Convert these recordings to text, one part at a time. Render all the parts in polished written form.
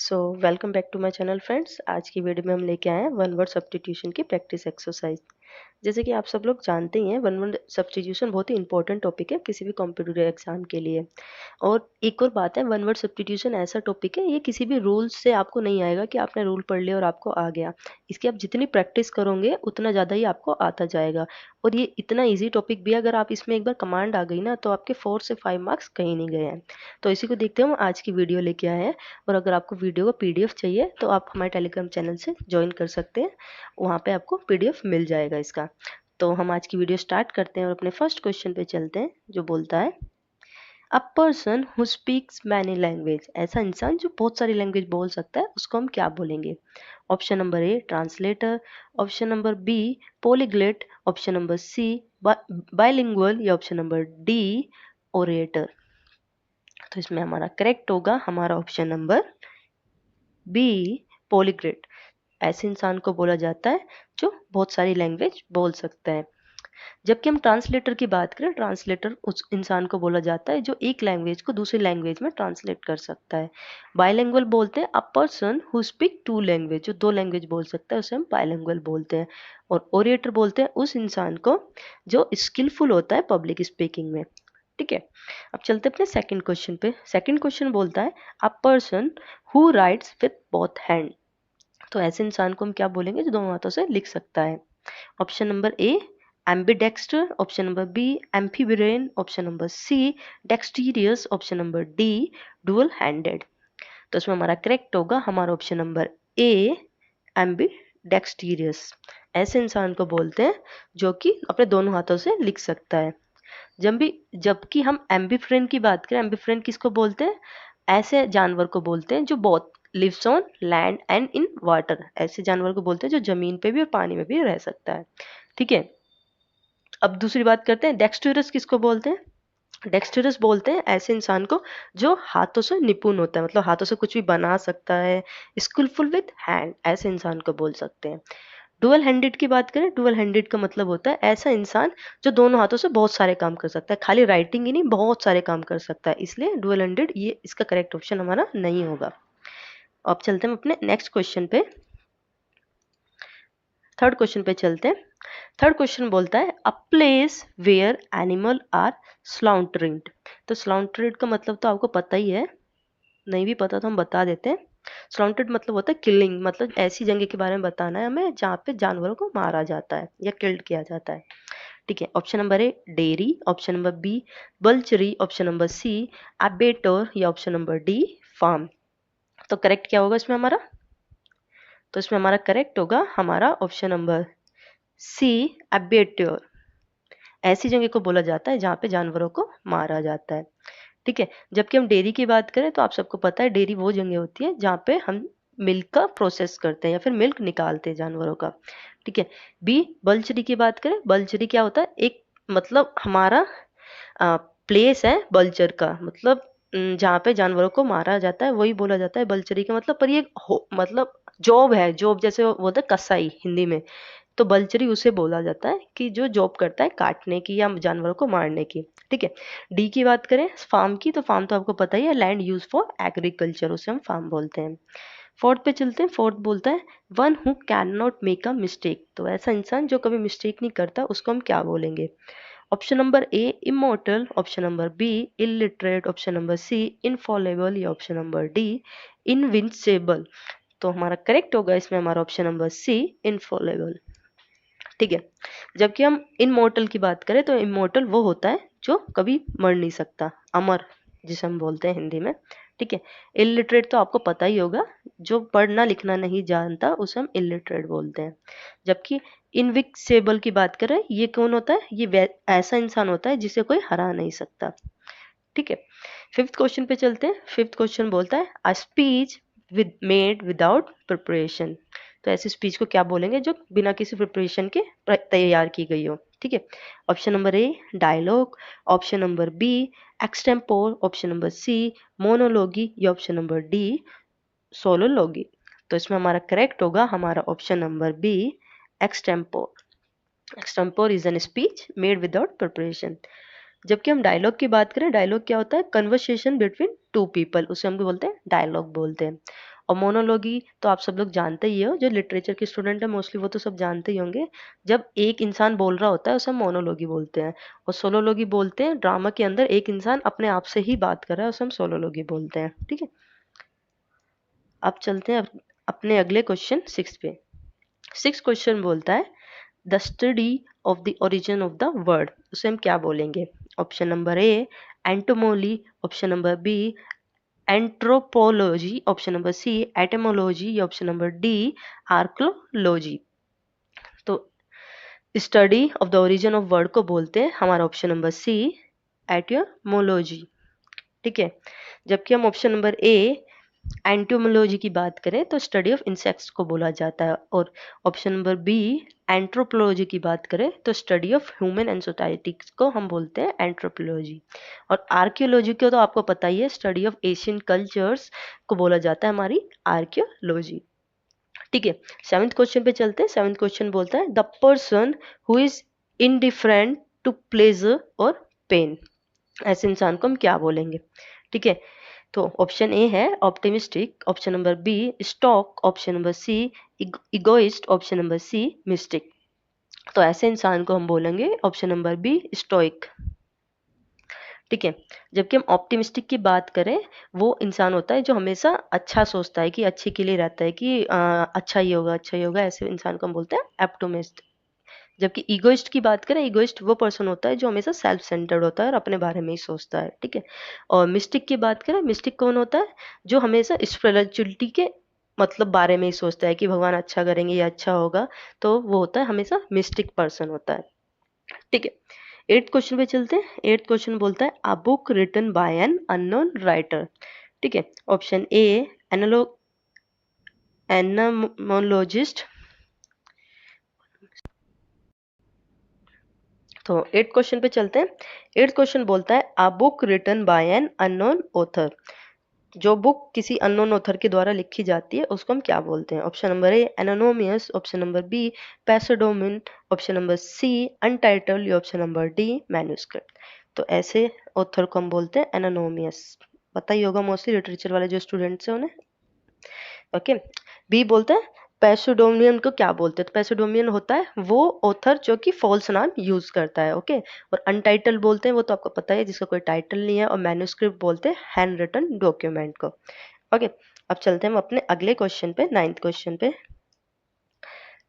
So welcome back to my channel friends. आज की video में हम लेके आए हैं वन वर्ड सब्स्टिट्यूशन की प्रैक्टिस एक्सरसाइज। जैसे कि आप सब लोग जानते ही हैं, वन वर्ड सब्स्टिट्यूशन बहुत ही इंपॉर्टेंट टॉपिक है किसी भी कॉम्पिटिटिव एग्जाम के लिए। और एक और बात है, वन वर्ड सब्स्टिट्यूशन ऐसा टॉपिक है, ये किसी भी रूल्स से आपको नहीं आएगा कि आपने रूल पढ़ लिया और आपको आ गया। इसकी आप जितनी प्रैक्टिस करोगे उतना ज़्यादा ही आपको आता जाएगा। और ये इतना ईजी टॉपिक भी है, अगर आप इसमें एक बार कमांड आ गई ना तो आपके 4 से 5 मार्क्स कहीं नहीं गए हैं। तो इसी को देखते हुए हम आज की वीडियो लेके आए हैं। और अगर आपको वीडियो का पीडीएफ चाहिए तो आप हमारे टेलीग्राम चैनल से ज्वाइन कर सकते हैं, वहाँ पे आपको पीडीएफ मिल जाएगा इसका। तो हम आज की वीडियो स्टार्ट करते हैं और अपने फर्स्ट क्वेश्चन पे चलते हैं, जो बोलता है a person who speaks many language. ऐसा इंसान जो बहुत सारी लैंग्वेज बोल सकता है, उसको हम क्या बोलेंगे? Option number A translator, option number B polyglot, option number C bilingual, या ऑप्शन नंबर डी ओरेटर। तो इसमें हमारा करेक्ट होगा हमारा ऑप्शन नंबर बी पोलीग्लिट। ऐसे इंसान को बोला जाता है जो बहुत सारी लैंग्वेज बोल सकता है। जबकि हम ट्रांसलेटर की बात करें, ट्रांसलेटर उस इंसान को बोला जाता है जो एक लैंग्वेज को दूसरी लैंग्वेज में ट्रांसलेट कर सकता है। बायलिंगुअल बोलते हैं a person who speak two language, जो दो लैंग्वेज बोल सकता है उसे हम बायलिंगुअल बोलते हैं। और ओरेटर बोलते हैं उस इंसान को जो स्किलफुल होता है पब्लिक स्पीकिंग में। ठीक है, अब चलते अपने सेकंड क्वेश्चन पे। सेकंड क्वेश्चन बोलता है a person who rights with both hand. तो ऐसे इंसान को हम क्या बोलेंगे जो दोनों हाथों से लिख सकता है? Option number A ambidexter, option number B amphibrain, option number C dexterous, option number D dual handed. तो इसमें हमारा करेक्ट होगा हमारा ऑप्शन नंबर ए एम्बीडेक्सटीरियस। ऐसे इंसान को बोलते हैं जो कि अपने दोनों हाथों से लिख सकता है। जबकि हम एम्बीफ्रेन की बात करें, एम्बीफ्रेन किसको बोलते हैं? ऐसे जानवर को बोलते हैं जो बहुत lives on land and in water. ऐसे जानवर को बोलते हैं जो जमीन पे भी और पानी में भी रह सकता है। ठीक है, अब दूसरी बात करते हैं डेक्सटरस किसको बोलते हैं? डेक्सटरस बोलते हैं ऐसे इंसान को जो हाथों से निपुण होता है, मतलब हाथों से कुछ भी बना सकता है। स्किलफुल विद हैंड, ऐसे इंसान को बोल सकते हैं। डुअल हैंडेड की बात करें, डुअल हैंडेड का मतलब होता है ऐसा इंसान जो दोनों हाथों से बहुत सारे काम कर सकता है, खाली राइटिंग ही नहीं बहुत सारे काम कर सकता है, इसलिए डुअल हैंडेड ये इसका करेक्ट ऑप्शन हमारा नहीं होगा। अब चलते हैं अपने नेक्स्ट क्वेश्चन पे, थर्ड क्वेश्चन पे चलते हैं। थर्ड क्वेश्चन बोलता है a place where animal are slaughtering. तो स्लाउंटरिंग का मतलब तो आपको पता ही है, नहीं भी पता तो हम बता देते हैं। स्लाउंटेड मतलब होता है किलिंग, मतलब ऐसी जगह के बारे में बताना है हमें जहाँ पे जानवरों को मारा जाता है या किल्ड किया जाता है। ठीक है, option number A dairy, option number B butchery, option number C abattoir, या ऑप्शन नंबर डी फार्म। तो करेक्ट क्या होगा इसमें हमारा? तो इसमें हमारा करेक्ट होगा हमारा ऑप्शन नंबर सी एबेटर। ऐसी जगह को बोला जाता है जहाँ पे जानवरों को मारा जाता है। ठीक है, जबकि हम डेयरी की बात करें तो आप सबको पता है डेयरी वो जगह होती है जहाँ पे हम मिल्क का प्रोसेस करते हैं या फिर मिल्क निकालते हैं जानवरों का। ठीक है, बी बल्चरी की बात करें, बल्चरी क्या होता है? एक मतलब हमारा प्लेस है बल्चर का, मतलब जहाँ पे जानवरों को मारा जाता है वही बोला जाता है बल्चरी का मतलब। पर ये मतलब जॉब है, जॉब जैसे वो होता है कसाई हिंदी में, तो बल्चरी उसे बोला जाता है कि जो जॉब करता है काटने की या जानवरों को मारने की। ठीक है, डी की बात करें फार्म की, तो फार्म तो आपको पता ही है लैंड यूज फॉर एग्रीकल्चर, उसे हम फार्म बोलते हैं। फोर्थ पे चलते हैं, फोर्थ बोलता है one who can not make a mistake. तो ऐसा इंसान जो कभी मिस्टेक नहीं करता उसको हम क्या बोलेंगे? Option number A immortal, option number B illiterate, option number C infallible, या ऑप्शन नंबर डी इनविंसेबल। तो हमारा करेक्ट होगा इसमें हमारा ऑप्शन नंबर सी इनफॉलेबल। ठीक है, जबकि हम इनमोर्टल की बात करें तो इमोर्टल वो होता है जो कभी मर नहीं सकता, अमर जिसे हम बोलते हैं हिंदी में। ठीक है, इलिटरेट तो आपको पता ही होगा, जो पढ़ना लिखना नहीं जानता उसे हम इलिटरेट बोलते हैं। जबकि इनविक्सेबल की बात करें, ये कौन होता है? ये ऐसा इंसान होता है जिसे कोई हरा नहीं सकता। ठीक है, फिफ्थ क्वेश्चन पे चलते हैं। फिफ्थ क्वेश्चन बोलता है a speech with made without preparation. तो ऐसी स्पीच को क्या बोलेंगे जो बिना किसी प्रिपरेशन के तैयार की गई हो? ठीक है, option number A dialogue, option number B extempore, option number C monologue, या ऑप्शन नंबर डी सोलोलॉगी। तो इसमें हमारा करेक्ट होगा हमारा option number B extempore. Extempore is an speech made without preparation. जबकि हम डायलॉग की बात करें, डायलॉग क्या होता है, कन्वर्सेशन बिटवीन टू पीपल, उसे हम बोलते हैं डायलॉग बोलते हैं। और मोनोलॉगी तो आप सब लोग जानते ही हो, जो लिटरेचर के स्टूडेंट है मोस्टली वो तो सब जानते ही होंगे। जब एक इंसान बोल रहा होता है उसे हम मोनोलॉगी बोलते हैं। और सोलोलॉगी बोलते हैं ड्रामा के अंदर एक इंसान अपने आप से ही बात कर रहा है, उसे हम सोलोलॉगी बोलते हैं। ठीक है, अब चलते हैं अपने अगले क्वेश्चन 6 पे। 6 क्वेश्चन बोलता है the study of the origin of the word, उसे हम क्या बोलेंगे? Option number A entomology, option number B anthropology, option number C etymology, या ऑप्शन नंबर डी आर्कोलॉजी। तो study of the origin of word को बोलते हैं हमारा ऑप्शन नंबर सी एटमोलॉजी। ठीक है, जबकि हम ऑप्शन नंबर ए एंटोमोलॉजी की बात करें तो स्टडी ऑफ इंसेक्ट्स को बोला जाता है। और ऑप्शन नंबर बी एंथ्रोपोलॉजी की बात करें तो study of human and society को हम बोलते हैं एंथ्रोपोलॉजी। और आर्कियोलॉजी को तो आपको पता ही है, स्टडी ऑफ एशियन कल्चर्स को बोला जाता है हमारी आर्कियोलॉजी। ठीक है, 7th क्वेश्चन पे चलते हैं। 7th क्वेश्चन बोलता है the person who is indifferent to pleasure और पेन, ऐसे इंसान को हम क्या बोलेंगे? ठीक है, तो ऑप्शन ए है optimistic, option number B stoic, option number C egoist, option number C mystic. तो ऐसे इंसान को हम बोलेंगे ऑप्शन नंबर बी स्टोइक। ठीक है, जबकि हम ऑप्टिमिस्टिक की बात करें, वो इंसान होता है जो हमेशा अच्छा सोचता है, कि अच्छे के लिए रहता है, कि अच्छा ही होगा, अच्छा ही होगा, ऐसे इंसान को हम बोलते हैं ऑप्टिमिस्ट। जबकि ईगोइस्ट की बात करें, ईगोइस्ट वो पर्सन होता है जो हमेशा सेल्फ सेंटर्ड होता है और अपने बारे में ही सोचता है। ठीक है, और मिस्टिक की बात करें, मिस्टिक कौन होता है? जो हमेशा स्पिरिचुअलिटी के मतलब बारे में ही सोचता है, कि भगवान अच्छा करेंगे या अच्छा होगा, तो वो होता है हमेशा मिस्टिक पर्सन होता है। ठीक है, 8th क्वेश्चन पे चलते हैं। 8th क्वेश्चन बोलता है a book written by an unknown writer. ठीक है, ऑप्शन ए एनामोलॉजिस्ट। तो 8th क्वेश्चन पे चलते हैं। 8th क्वेश्चन बोलता है a book written by an unknown author, जो बुक किसी अननोन ऑथर के द्वारा लिखी जाती है उसको हम क्या बोलते हैं? Option number A anonymous, option number B pseudonym, option number C untitled, या ऑप्शन नंबर डी मैन्युस्क्रिप्ट। तो ऐसे ऑथर को हम बोलते हैं एनोनोमियस। पता ही होगा मोस्टली लिटरेचर वाले जो स्टूडेंट्स हैं उन्हें। ओके, बी बोलता है पैसोडोमियन को क्या बोलते हैं? तो पैसोडोमियन होता है वो ऑथर जो कि फॉल्स नाम यूज करता है। ओके, और अनटाइटल बोलते हैं वो तो आपको पता है जिसका कोई टाइटल नहीं है। और मैन्युस्क्रिप्ट बोलते हैं हैंड रिटन डॉक्यूमेंट को। ओके, अब चलते हैं हम अपने अगले क्वेश्चन पे, 9th क्वेश्चन पे।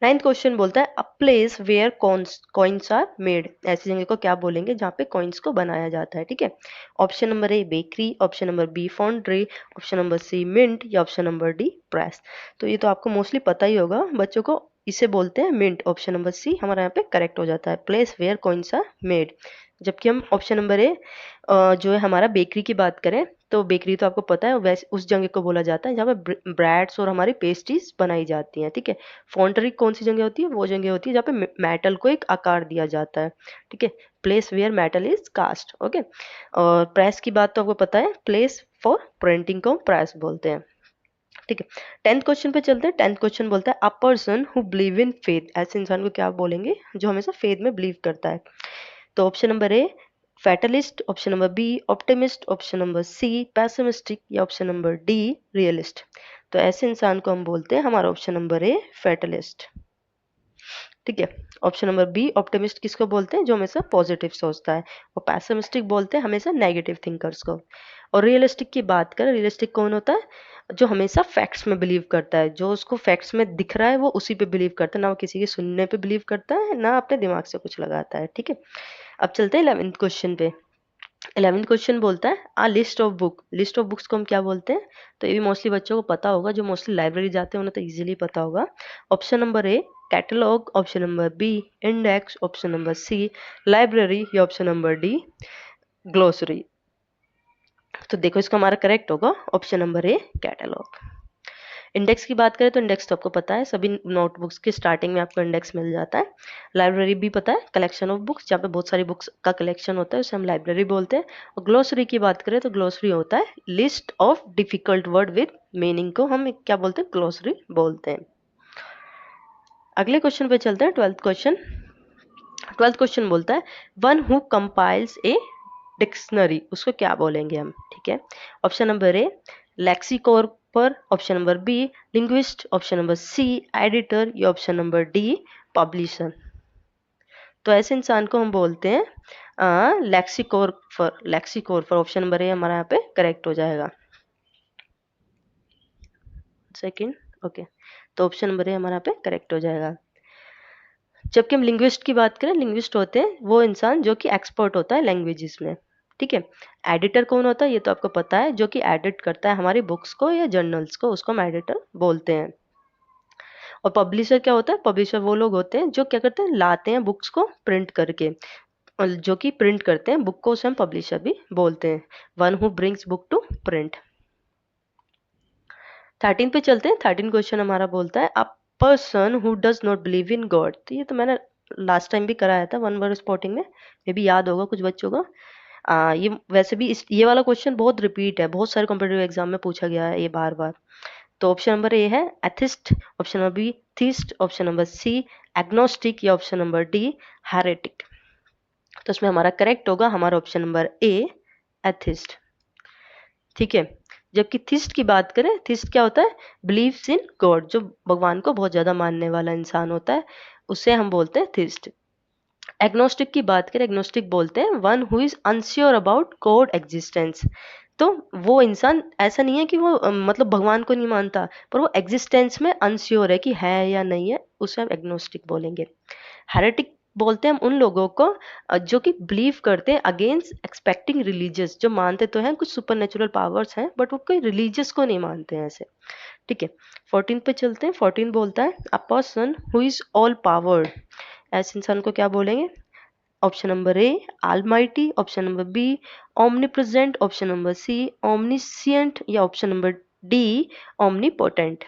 9th क्वेश्चन बोलता है a place where coins are made, ऐसी जगह को क्या बोलेंगे जहाँ पे कॉइन्स को बनाया जाता है? ठीक है, option number A bakery, option number B foundry, option number C mint, या ऑप्शन नंबर डी प्रेस। तो ये तो आपको मोस्टली पता ही होगा बच्चों को, इसे बोलते हैं मिंट। ऑप्शन नंबर सी हमारा यहाँ पे करेक्ट हो जाता है, place where coins are made. जबकि हम ऑप्शन नंबर ए जो है हमारा बेकरी की बात करें, तो बेकरी तो आपको पता है वैसे उस जगह को बोला जाता है जहाँ पे ब्रेड्स और हमारी पेस्ट्रीज बनाई जाती हैं। ठीक है, फॉन्ड्री कौन सी जगह होती है? वो जगह होती है जहाँ पे मेटल को एक आकार दिया जाता है। ठीक है, place where metal is cast. Okay, और प्रेस की बात तो आपको पता है, प्लेस फॉर प्रिंटिंग को प्रेस बोलते हैं। ठीक है, 10th क्वेश्चन पे चलते हैं। 10th क्वेश्चन बोलता है a person who believe in faith, ऐसे इंसान को क्या बोलेंगे जो हमेशा फेथ में बिलीव करता है? तो option number A fatalist, option number B optimist, option number C pessimistic, या ऑप्शन नंबर डी रियलिस्ट। तो ऐसे इंसान को हम बोलते हैं हमारा ऑप्शन नंबर ए फैटलिस्ट। ठीक है, ऑप्शन नंबर बी ऑप्टिमिस्ट किसको बोलते हैं? जो हमेशा पॉजिटिव सोचता है। और पैसिमिस्टिक बोलते हैं हमेशा नेगेटिव थिंकर्स को। और रियलिस्टिक की बात करें, रियलिस्टिक कौन होता है? जो हमेशा फैक्ट्स में बिलीव करता है, जो उसको फैक्ट्स में दिख रहा है वो उसी पे बिलीव करता है, ना वो किसी के सुनने पे बिलीव करता है, ना अपने दिमाग से कुछ लगाता है। ठीक है, अब चलते हैं 11th क्वेश्चन पे। 11th क्वेश्चन बोलता है a list of book, list of books को हम क्या बोलते हैं? तो ये भी मोस्टली बच्चों को पता होगा, जो मोस्टली लाइब्रेरी जाते हैं उन्हें तो इजीली पता होगा। Option number A catalogue, option number B index, option number C library, या ऑप्शन नंबर डी ग्लोसरी। तो देखो इसका हमारा करेक्ट होगा option number A catalogue. Index की बात करें तो इंडेक्स तो आपको पता है, सभी नोटबुक्स के स्टार्टिंग में आपको इंडेक्स मिल जाता है। लाइब्रेरी भी पता है, कलेक्शन ऑफ बुक्स, जहाँ पे बहुत सारी बुक्स का कलेक्शन होता है उसे हम लाइब्रेरी बोलते हैं। और ग्लोसरी की बात करें तो ग्लोसरी होता है list of difficult word with meaning को हम क्या बोलते हैं? ग्लोसरी बोलते हैं। अगले क्वेश्चन पे चलते हैं, 12th क्वेश्चन। 12th क्वेश्चन बोलता है one who compiles a dictionary, उसको क्या बोलेंगे हम, ठीक है। Option number A lexicographer, option number B linguist, option number C editor, या ऑप्शन नंबर डी पब्लिशर। तो ऐसे इंसान को हम बोलते हैं लेक्सिकोरफर। लेक्सिकोरफर ऑप्शन नंबर ए हमारा यहाँ पे करेक्ट हो जाएगा। सेकंड, ओके, तो ऑप्शन नंबर ए हमारा यहाँ पे करेक्ट हो जाएगा। जबकि हम लिंग्विस्ट की बात करें, लिंग्विस्ट होते हैं वो इंसान जो कि एक्सपर्ट होता है लैंग्वेजेस में, ठीक है। एडिटर कौन होता है ये तो आपको पता है, जो कि एडिट करता है हमारी बुक्स को या जर्नल्स को, उसको हम एडिटर बोलते हैं। और पब्लिशर क्या होता है, पब्लिशर वो लोग होते हैं जो क्या करते हैं, लाते हैं बुक्स को प्रिंट करके, और जो कि प्रिंट करते हैं बुक को, उसे हम पब्लिशर भी बोलते हैं। One who brings book to print. 13 पे चलते हैं। 13 क्वेश्चन हमारा बोलता है a person who does not believe in God. तो ये तो मैंने लास्ट टाइम भी कराया था वन वर्ड स्पॉटिंग में, मे भी याद होगा कुछ बच्चों को। ये वैसे भी ये वाला क्वेश्चन बहुत रिपीट है, बहुत सारे कॉम्पिटेटिव एग्जाम में पूछा गया है ये बार बार। तो ऑप्शन नंबर ए है atheist, option number B theist, option number C agnostic, या ऑप्शन नंबर डी हेरेटिक। तो इसमें हमारा करेक्ट होगा हमारा ऑप्शन नंबर ए एथिस्ट, ठीक है। जबकि थिस्ट की बात करें, थिस्ट क्या होता है, बिलीव्स इन गॉड, जो भगवान को बहुत ज्यादा मानने वाला इंसान होता है, उसे हम बोलते हैं थिस्ट। एग्नोस्टिक की बात करें, एग्नोस्टिक बोलते हैं one who is unsure about God existence. तो वो इंसान ऐसा नहीं है कि वो मतलब भगवान को नहीं मानता, पर वो एग्जिस्टेंस में अनश्योर है कि है या नहीं है, उसे हम एग्नोस्टिक बोलेंगे। हेरेटिक बोलते हैं हम उन लोगों को जो कि बिलीव करते हैं अगेंस्ट एक्सपेक्टिंग रिलीजियस, जो मानते तो हैं कुछ सुपर नेचुरल पावर्स हैं, बट वो कोई रिलीजियस को नहीं मानते हैं ऐसे, ठीक है। 14 पे चलते हैं। 14 बोलता है a person who is all powered. ऐसे इंसान को क्या बोलेंगे, option number A almighty, option number B omnipresent, option number C omniscient, या ऑप्शन नंबर डी ओमनीपोटेंट।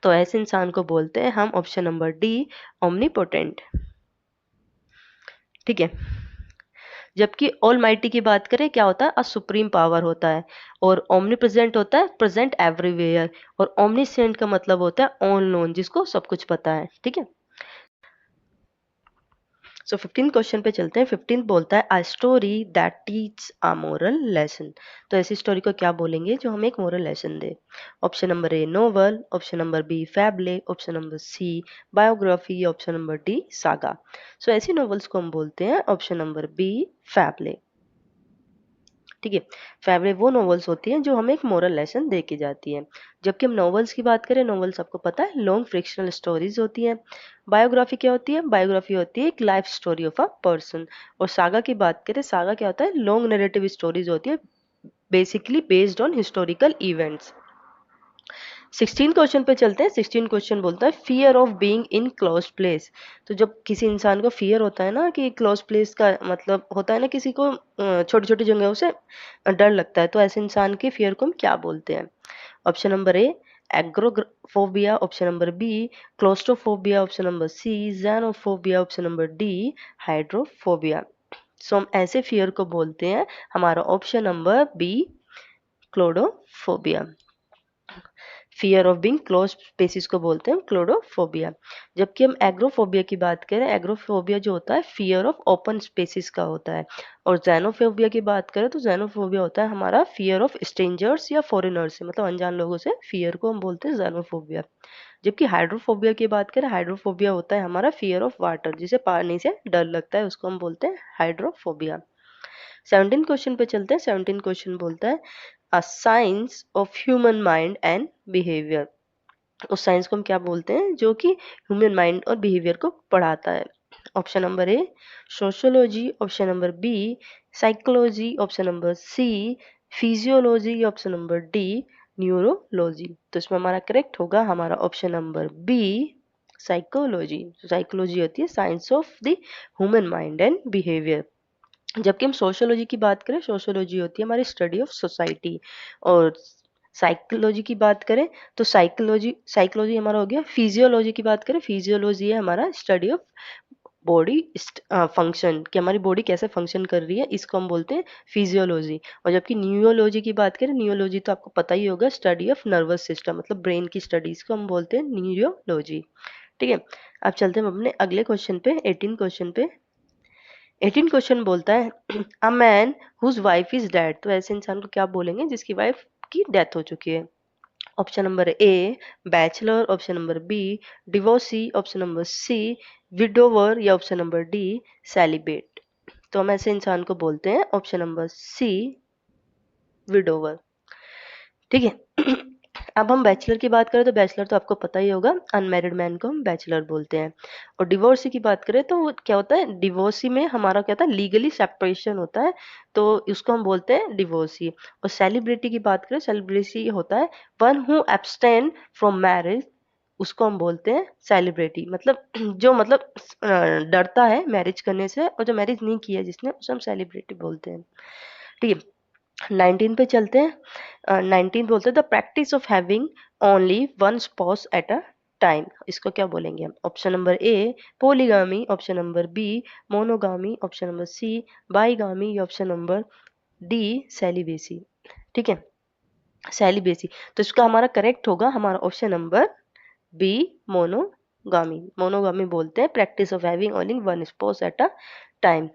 तो ऐसे इंसान को बोलते हैं हम ऑप्शन नंबर डी ओमनीपोटेंट, ठीक है। जबकि ऑल माइटी की बात करें क्या होता है, अ सुप्रीम पावर होता है। और ओमनी प्रेजेंट होता है, प्रेजेंट एवरीवेयर। और ओमनीसेंट का मतलब होता है ऑल नोन, जिसको सब कुछ पता है, ठीक है। सो 15 क्वेश्चन पे चलते हैं। 15 बोलता है a story that teach a moral lesson. तो ऐसी स्टोरी को क्या बोलेंगे जो हमें एक मोरल लेसन दे। Option number A novel, option number B fable, option number C biography, option number D saga. So ऐसी नॉवेल्स को हम बोलते हैं ऑप्शन नंबर बी फैबले, ठीक है। फेवरेट वो नॉवेल्स होती हैं जो हमें एक मोरल लेसन दे के जाती हैं। जबकि हम नॉवेल्स की बात करें, नॉवेल्स आपको पता है लॉन्ग फ्रिक्शनल स्टोरीज होती हैं। बायोग्राफी क्या होती है, बायोग्राफी होती है एक life story of a person. और सागा की बात करें, सागा क्या होता है, लॉन्ग नैरेटिव स्टोरीज होती है, basically based on historical events. 16 question पे चलते हैं। 16 क्वेश्चन बोलता है fear of being in close place. तो जब किसी इंसान को फियर होता है ना, कि क्लोज प्लेस का मतलब होता है ना, किसी को छोटी छोटी जगहों से डर लगता है, तो ऐसे इंसान के फियर को हम क्या बोलते हैं। Option number A agoraphobia, option number B claustrophobia, option number C xenophobia, option number D hydrophobia. So हम ऐसे फियर को बोलते हैं हमारा option number B claustrophobia. Fear of being close spaces को बोलते हैं क्लोडोफोबिया। जबकि हम एग्रोफोबिया की बात करें, एग्रोफोबिया जो होता है फियर ऑफ ओपन स्पेसिस का होता है। और जैनोफोबिया की बात करें तो जैनोफोबिया होता है हमारा फियर ऑफ स्ट्रेंजर्स या फॉरेनर्स से, मतलब अनजान लोगों से फियर को हम बोलते हैं जैनोफोबिया। जबकि हाइड्रोफोबिया की बात करें, हाइड्रोफोबिया होता है हमारा फियर ऑफ वाटर, जिसे पानी से डर लगता है, उसको हम बोलते हैं हाइड्रोफोबिया। 17 क्वेश्चन पे चलते हैं। 17 क्वेश्चन बोलता है a science of human mind and behaviour. उस साइंस को हम क्या बोलते हैं जो कि ह्यूमन माइंड और बिहेवियर को पढ़ाता है। Option number A sociology, option number B psychology, option number C physiology, option number D neurology. तो इसमें हमारा करेक्ट होगा हमारा option number B psychology. Psychology होती है science of the human mind and behaviour. जबकि हम सोशियोलॉजी की बात करें, सोशियोलॉजी होती है हमारी स्टडी ऑफ सोसाइटी। और साइकोलॉजी की बात करें तो साइकोलॉजी साइकोलॉजी हमारा हो गया। फिजियोलॉजी की बात करें, फिजियोलॉजी है हमारा स्टडी ऑफ बॉडी फंक्शन, कि हमारी बॉडी कैसे फंक्शन कर रही है, इसको हम बोलते हैं फिजियोलॉजी। और जबकि न्यूरोलॉजी की बात करें, न्यूरोलॉजी तो आपको पता ही होगा स्टडी ऑफ नर्वस सिस्टम, मतलब ब्रेन की स्टडीज को हम बोलते हैं न्यूरोलॉजी, ठीक है। अब चलते हैं हम अपने अगले क्वेश्चन पे, 18 क्वेश्चन पे। 18 क्वेश्चन बोलता है a man whose wife is dead, तो ऐसे इंसान को क्या बोलेंगे जिसकी वाइफ की डेथ हो चुकी है। Option number A bachelor, option number B divorcee, option number C widower या ऑप्शन नंबर डी सेलिब्रेट। तो हम ऐसे इंसान को बोलते हैं ऑप्शन नंबर सी विडोवर। ठीक है। अब हम बैचलर की बात करें तो बैचलर तो आपको पता ही होगा, अनमैरिड मैन को हम बैचलर बोलते हैं। और डिवोर्सी की बात करें तो वो क्या होता है, डिवोर्सी में हमारा क्या होता है, लीगली सेपरेशन होता है, तो उसको हम बोलते हैं डिवोर्सी। और सेलिब्रिटी की बात करें, सेलिब्रिटी होता है one who abstain from marriage, उसको हम बोलते हैं सेलिब्रिटी। मतलब जो मतलब डरता है मैरिज करने से, और जो मैरिज नहीं किया जिसने, उसे हम सेलिब्रिटी बोलते हैं। ठीक है। 19 पे चलते हैं। 19 बोलते हैं the practice of having only one spouse at a time, इसको क्या बोलेंगे हम। Option number A polygamy, option number B monogamy, option number C bigamy या ऑप्शन नंबर डी सेलिबेसी। ठीक है, सेलिबेसी। तो इसका हमारा करेक्ट होगा हमारा ऑप्शन नंबर बी मोनोगामी। मोनोगामी बोलते हैं practice of having only one spouse at a time.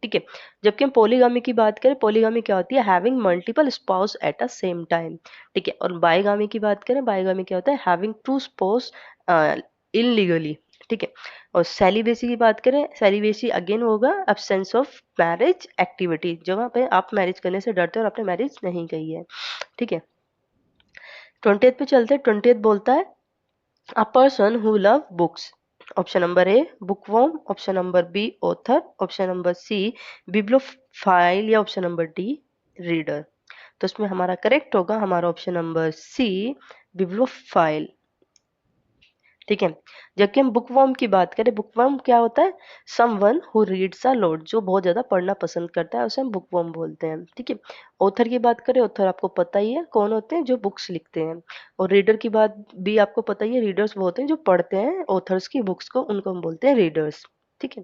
ठीक है। जबकि हम पोलीगामी की बात करें, पोलीगामी क्या होती है, having multiple spouse at a same time. ठीक है। और बाईगामी की बात करें, बाईगामी क्या होता है, हैविंग टू स्पाउस इनलीगली। ठीक है। और सेलिबेसी की बात करें, सेलिबेसी अगेन होगा एब्सेंस ऑफ मैरिज एक्टिविटी, जहाँ पे आप मैरिज करने से डरते हो और आपने मैरिज नहीं की है। ठीक है। 20th पे चलते हैं। 20th बोलता है a person who love books. Option number A bookworm, option number B author, option number C bibliophile या ऑप्शन नंबर डी रीडर। तो इसमें हमारा करेक्ट होगा हमारा ऑप्शन नंबर सी बिब्लियोफाइल। ठीक है। जबकि हम बुकवर्म की बात करें, बुकवर्म क्या होता है, someone who reads a lot, जो बहुत ज्यादा पढ़ना पसंद करता है उसे हम बुकवर्म बोलते हैं। ठीक है। ऑथर की बात करें, ऑथर आपको पता ही है कौन होते हैं, जो बुक्स लिखते हैं। और रीडर की बात भी आपको पता ही है, रीडर्स वो होते हैं जो पढ़ते हैं ऑथर्स की बुक्स को, उनको हम बोलते हैं रीडर्स। ठीक है।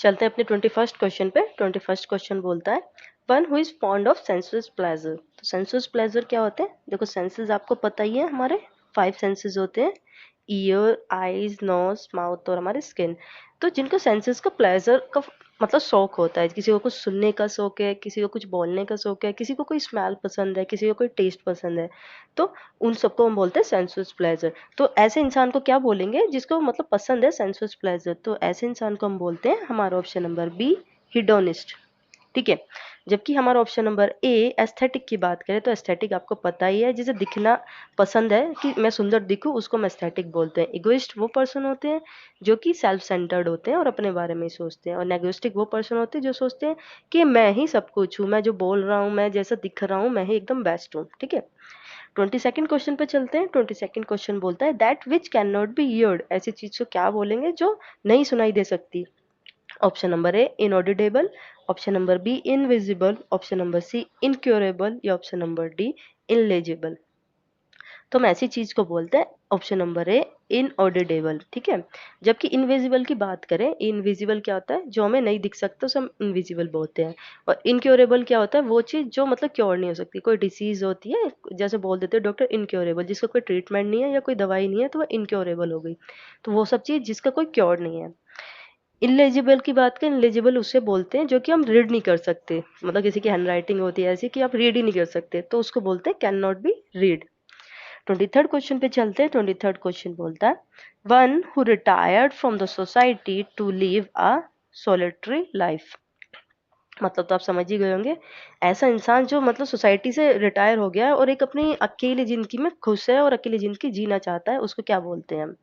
चलते हैं अपने 21st क्वेश्चन पे। 21st क्वेश्चन बोलता है one who is fond of sensuous pleasure. तो सेंसुअस प्लेजर क्या होते हैं, देखो सेंसेस आपको पता ही है, हमारे 5 सेंसेस होते हैं, ईयर, आईज, नोज, माउथ और हमारे स्किन। तो जिनको सेंसेस का प्लेजर का मतलब शौक होता है, किसी को कुछ सुनने का शौक है, किसी को कुछ बोलने का शौक है, किसी को कोई स्मेल पसंद है, किसी को कोई टेस्ट पसंद है, तो उन सबको हम बोलते हैं सेंसुअस प्लेजर। तो ऐसे इंसान को क्या बोलेंगे जिसको मतलब पसंद है सेंसुअस प्लेजर, तो ऐसे इंसान को हम बोलते हैं हमारा ऑप्शन नंबर बी हिडोनिस्ट। ठीक है। जबकि हमारा ऑप्शन नंबर ए एस्थेटिक की बात करें, तो एस्थेटिक आपको पता ही है, जिसे दिखना पसंद है कि मैं सुंदर दिखूं, उसको हम एस्थेटिक बोलते हैं। इगोइस्ट वो पर्सन होते हैं जो कि सेल्फ सेंटर्ड होते हैं और अपने बारे में ही सोचते हैं। और नेगोइस्टिक वो पर्सन होते हैं जो सोचते हैं कि मैं ही सब कुछ हूँ, मैं जो बोल रहा हूँ, मैं जैसा दिख रहा हूँ, मैं ही एकदम बेस्ट हूँ। ठीक है। 22nd क्वेश्चन पे चलते हैं। 22nd क्वेश्चन बोलता है that which can not B heard, ऐसी चीज को क्या बोलेंगे जो नहीं सुनाई दे सकती। Option number A inaudible, option number B invisible, option number C incurable या ऑप्शन नंबर डी इनलेजिबल। तो हम ऐसी चीज को बोलते हैं ऑप्शन नंबर ए इनऑडिडेबल। ठीक है। जबकि इनविजिबल की बात करें, इनविजिबल क्या होता है, जो हमें नहीं दिख सकता उसे हम इनविजिबल बोलते हैं। और इनक्योरेबल क्या होता है, वो चीज जो मतलब क्योर नहीं हो सकती, कोई डिसीज होती है, जैसे बोल देते हैं डॉक्टर इनक्योरेबल, जिसका कोई ट्रीटमेंट नहीं है या कोई दवाई नहीं है तो वो इनक्योरेबल हो गई। तो वो सब चीज जिसका कोई क्योर नहीं है। इनलेजिबल की बात करें, इनलेजिबल उसे बोलते हैं जो कि हम रीड नहीं कर सकते, मतलब किसी की हैंडराइटिंग होती है ऐसी कि आप रीड ही नहीं कर सकते, तो उसको बोलते हैं can not be read. 23rd question पे चलते हैं। 23rd क्वेश्चन बोलता है one who retired from the society to live a solitary life. मतलब तो आप समझ ही गए होंगे, ऐसा इंसान जो मतलब सोसाइटी से रिटायर हो गया है और एक अपनी अकेली जिंदगी में खुश है और अकेली जिंदगी जीना चाहता है, उसको क्या बोलते हैं हम।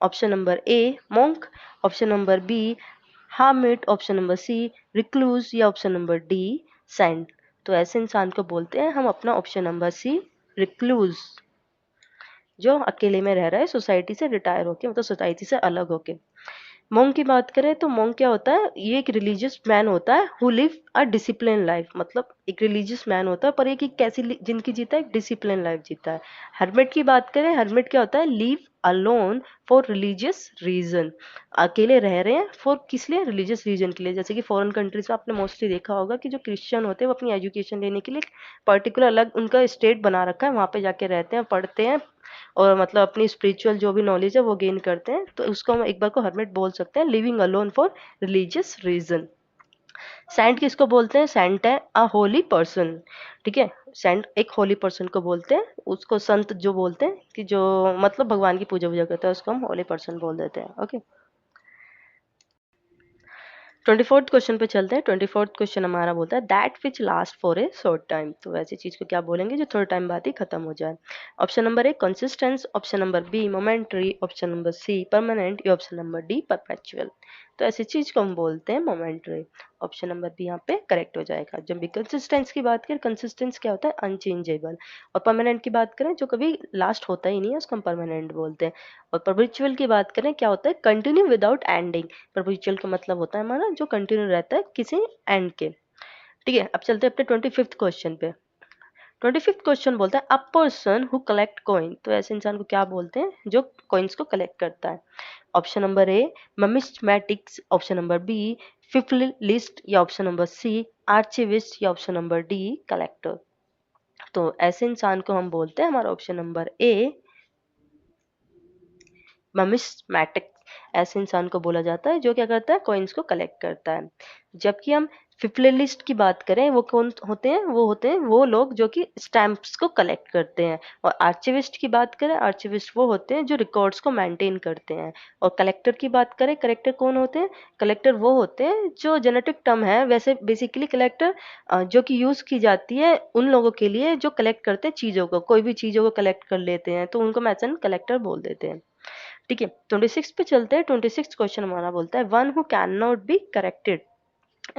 Option number A monk, option number B hermit, option number C recluse या ऑप्शन नंबर डी सैंड। तो ऐसे इंसान को बोलते हैं हम अपना ऑप्शन नंबर सी रिक्लूज, जो अकेले में रह रहा है सोसाइटी से रिटायर होके, मतलब सोसाइटी से अलग होके। मोंग की बात करें तो मोंग क्या होता है, ये एक रिलीजियस मैन होता है who live a discipline life, मतलब एक रिलीजियस मैन होता है पर एक कैसी जिंदगी जीता है, एक डिसिप्लिन लाइफ जीता है। हर्मिट की बात करें, हर्मिट क्या होता है, live alone for religious reason, अकेले रह रहे हैं फॉर किस लिए, रिलीजियस रीजन के लिए। जैसे कि फॉरेन कंट्रीज में आपने मोस्टली देखा होगा कि जो क्रिश्चियन होते हैं वो अपनी एजुकेशन लेने के लिए पर्टिकुलर अलग उनका स्टेट बना रखा है, वहाँ पे जाके रहते हैं, पढ़ते हैं और मतलब अपनी स्पिरिचुअल जो भी नॉलेज है वो गेन करते हैं, तो उसको हम एक बार को हर्मिट बोल सकते हैं, living alone for religious reason. Saint किसको बोलते हैं? सेंट है अ होली पर्सन, ठीक है। सेंट एक होली पर्सन को बोलते हैं, उसको संत जो बोलते हैं कि जो मतलब भगवान की पूजा वूजा करता है, उसको हम होली पर्सन बोल देते हैं। ओके, 24th क्वेश्चन पे चलते हैं। 24th क्वेश्चन हमारा बोलता है that which last for a short time. तो ऐसी चीज को क्या बोलेंगे जो थोड़े टाइम बाद ही खत्म हो जाए। Option number A consistence, option number B momentary, option number C permanent, या ऑप्शन नंबर डी परपेचुअल। तो ऐसी चीज को हम बोलते हैं मोमेंटरी। ऑप्शन नंबर बी यहाँ पे करेक्ट हो जाएगा। जब भी कंसिस्टेंस की बात करें, कंसिस्टेंस क्या होता है? अनचेंजेबल। और परमानेंट की बात करें, जो कभी लास्ट होता ही नहीं है, उसको हम परमानेंट बोलते हैं। और परपेचुअल की बात करें, क्या होता है? Continue without ending. परपेचुअल का मतलब होता है हमारा जो कंटिन्यू रहता है किसी एंड के। ठीक है, अब चलते हैं अपने 25th क्वेश्चन पे। 25th क्वेश्चन बोलता है a person who collect coin. तो ऐसे इंसान को क्या बोलते हैं? जो कॉइन्स को कलेक्ट करता है। Option number A numismatics, option number B philatelist, या ऑप्शन नंबर सी आर्चिविस्ट, या ऑप्शन नंबर डी कलेक्टर। तो ऐसे इंसान को हम बोलते हैं, हमारा ऑप्शन नंबर ए ममिस्मैटिक। ऐसे इंसान को बोला जाता है जो क्या करता है? कॉइन्स को कलेक्ट करता है। जबकि हम फिफ्लिस्ट की बात करें, वो कौन होते हैं? वो होते हैं वो लोग जो कि स्टैम्प्स को कलेक्ट करते हैं। और आर्चिविस्ट की बात करें, आर्चिविस्ट वो होते हैं जो रिकॉर्ड्स को मेंटेन करते हैं। और कलेक्टर की बात करें, कलेक्टर कौन होते हैं? कलेक्टर वो होते हैं जो जेनेटिक टर्म है वैसे बेसिकली कलेक्टर जो कि यूज की जाती है उन लोगों के लिए जो कलेक्ट करते हैं चीजों को, कोई भी चीजों को कलेक्ट कर लेते हैं, तो उनको मैसन कलेक्टर बोल देते हैं। ठीक है, 26 पे चलते हैं। 26 क्वेश्चन हमारा बोलता है one who can not be corrected.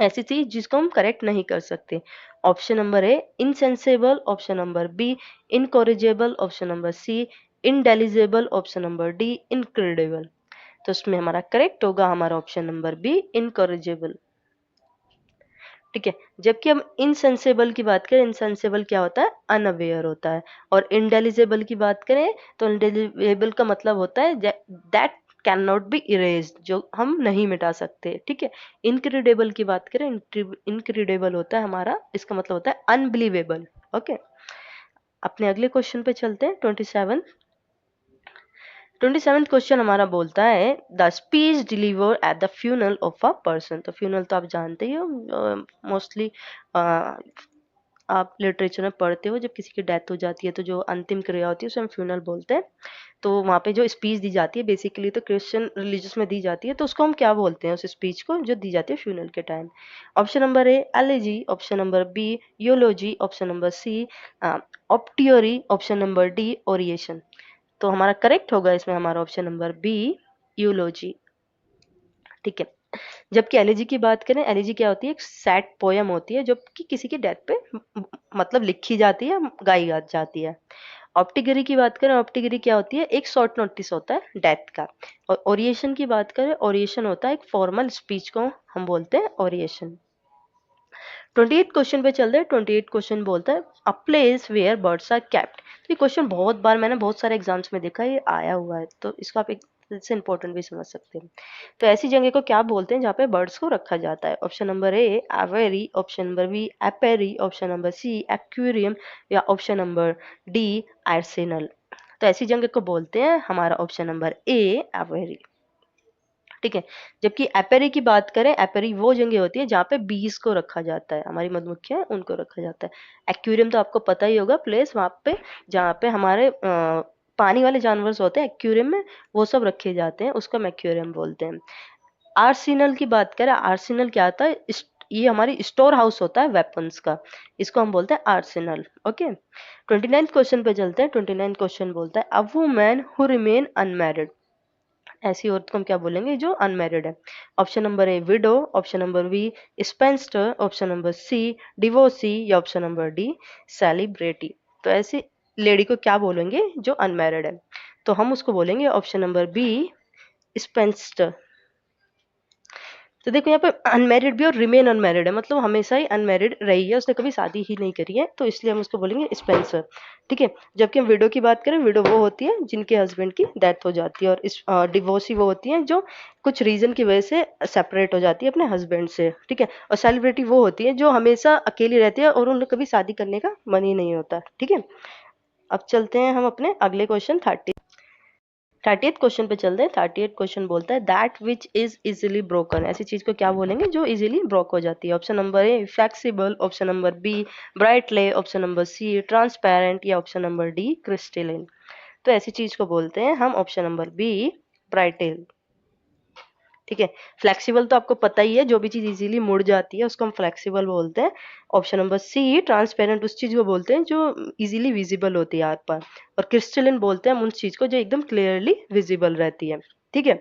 ऐसी चीज जिसको हम करेक्ट नहीं कर सकते। Option number A insensible, option number B incorrigible, option number C indelible, option number D incredible. तो इसमें हमारा करेक्ट होगा हमारा ऑप्शन नंबर बी इनकॉरिजेबल। ठीक है, जबकि हम इनसेंसेबल की बात करें, इनसेंसेबल क्या होता है? अनअवेयर होता है। और इंडेलिजिबल की बात करें तो इंडेलिजिबल का मतलब होता है that can not B erased, जो हम नहीं मिटा सकते। ठीक है, इनक्रेडिबल की बात करें, इनक्रेडिबल होता है हमारा, इसका मतलब होता है अनबिलीवेबल। ओके, अपने अगले क्वेश्चन पे चलते हैं। 27th क्वेश्चन हमारा बोलता है the speech deliver at the funeral of a person. तो फ्यूनरल तो आप जानते ही हो, मोस्टली आप लिटरेचर में पढ़ते हो, जब किसी की डेथ हो जाती है तो जो अंतिम क्रिया होती है उसे हम फ्यूनरल बोलते हैं। तो वहाँ पे जो स्पीच दी जाती है बेसिकली तो क्रिश्चियन रिलीजियस में दी जाती है, तो उसको हम क्या बोलते हैं? उस स्पीच को जो दी जाती है फ्यूनरल के time. Option number A elegy, option number B eulogy, option number C oratory, option number D oration. तो हमारा करेक्ट होगा इसमें हमारा ऑप्शन नंबर बी यूलोजी। ठीक है, जबकि एलिजी की बात करें, एलिजी क्या होती है? एक सैड पोयम होती है जो कि किसी की डेथ पे मतलब लिखी जाती है, गाई जाती है। ऑप्टिगरी की बात करें, ऑप्टिगरी क्या होती है? एक शॉर्ट नोटिस होता है डेथ का। और ओरिएशन की बात करें, ओरिएशन होता है एक फॉर्मल स्पीच को हम बोलते हैं ओरिएशन। 28 क्वेश्चन पे चलते हैं। 28 क्वेश्चन बोलता है a place where birds are kept. तो ये क्वेश्चन बहुत बार मैंने बहुत सारे एग्जाम्स में देखा है, ये आया हुआ है, तो इसको आप एक से इंपॉर्टेंट भी समझ सकते हैं। तो ऐसी जगह को क्या बोलते हैं जहाँ पे बर्ड्स को रखा जाता है? Option number A aviary, option number B apiary, option number C aquarium, या ऑप्शन नंबर डी आर्सेनल। तो ऐसी जगह को बोलते हैं हमारा ऑप्शन नंबर ए एवेरी। ठीक है, जबकि एपेरी की बात करें, एपेरी वो जगह होती है जहाँ पे बीज को रखा जाता है, हमारी मधुमक्खियां उनको रखा जाता है। एक्वेरियम तो आपको पता ही होगा, प्लेस वहाँ पे जहाँ पे हमारे पानी वाले जानवर होते हैं एक्वेरियम में, वो सब रखे जाते हैं, उसको हम एक्वेरियम बोलते हैं। आर्सेनल की बात करें, आर्सेनल क्या होता है? ये हमारी स्टोर हाउस होता है वेपन्स का, इसको हम बोलते हैं आर्सेनल। ओके, 29 क्वेश्चन पे चलते हैं। 29 क्वेश्चन बोलता है a woman who remain unmarried. ऐसी औरत को हम क्या बोलेंगे? जो अनमैरिड है। Option number A widow, option number B spinster, option number C divorcee, या ऑप्शन नंबर डी सेलिब्रिटी। तो ऐसी लेडी को क्या बोलेंगे जो अनमैरिड है? तो हम उसको बोलेंगे ऑप्शन नंबर बी स्पेंस्टर। तो देखो यहाँ पे अनमैरिड भी और रिमेन अनमैरिड है, मतलब हमेशा ही अनमैरिड रही है, उसने कभी शादी ही नहीं करी है, तो इसलिए हम उसको बोलेंगे स्पेंसर। ठीक है, जबकि हम विडो की बात करें, विडो वो होती है जिनके हस्बैंड की डेथ हो जाती है, और इस डिवोर्सी वो होती है जो कुछ रीजन की वजह से सेपरेट हो जाती है अपने हस्बैंड से। ठीक है, और सेलिब्रिटी वो होती है जो हमेशा अकेली रहती है और उन्हें कभी शादी करने का मन ही नहीं होता। ठीक है, अब चलते हैं हम अपने अगले क्वेश्चन 30। 30th क्वेश्चन पे चलते हैं। 30th क्वेश्चन बोलता है that which is easily broken. ऐसी चीज को क्या बोलेंगे जो इजीली ब्रोक हो जाती है। Option number A flexible, option number B brittle, option number C transparent या ऑप्शन नंबर डी क्रिस्टलिन। तो ऐसी चीज को बोलते हैं हम ऑप्शन नंबर बी ब्राइटेल। ठीक है, फ्लेक्सिबल तो आपको पता ही है, जो भी चीज इजीली मुड़ जाती है उसको हम फ्लेक्सिबल बोलते हैं। ऑप्शन नंबर सी ट्रांसपेरेंट उस चीज को बोलते हैं जो इजीली विजिबल होती है आग पर। और क्रिस्टलिन बोलते हैं हम उस चीज को जो एकदम क्लियरली विजिबल रहती है। ठीक है,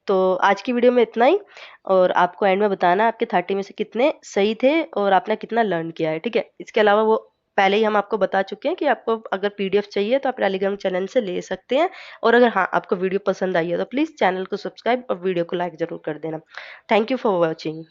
तो आज की वीडियो में इतना ही। और आपको एंड में बताना है आपके 30 में से कितने सही थे और आपने कितना लर्न किया है। ठीक है, इसके अलावा वो पहले ही हम आपको बता चुके हैं कि आपको अगर पीडीएफ चाहिए तो आप टेलीग्राम चैनल से ले सकते हैं। और अगर हाँ आपको वीडियो पसंद आई है तो प्लीज़ चैनल को सब्सक्राइब और वीडियो को लाइक ज़रूर कर देना। Thank you for watching.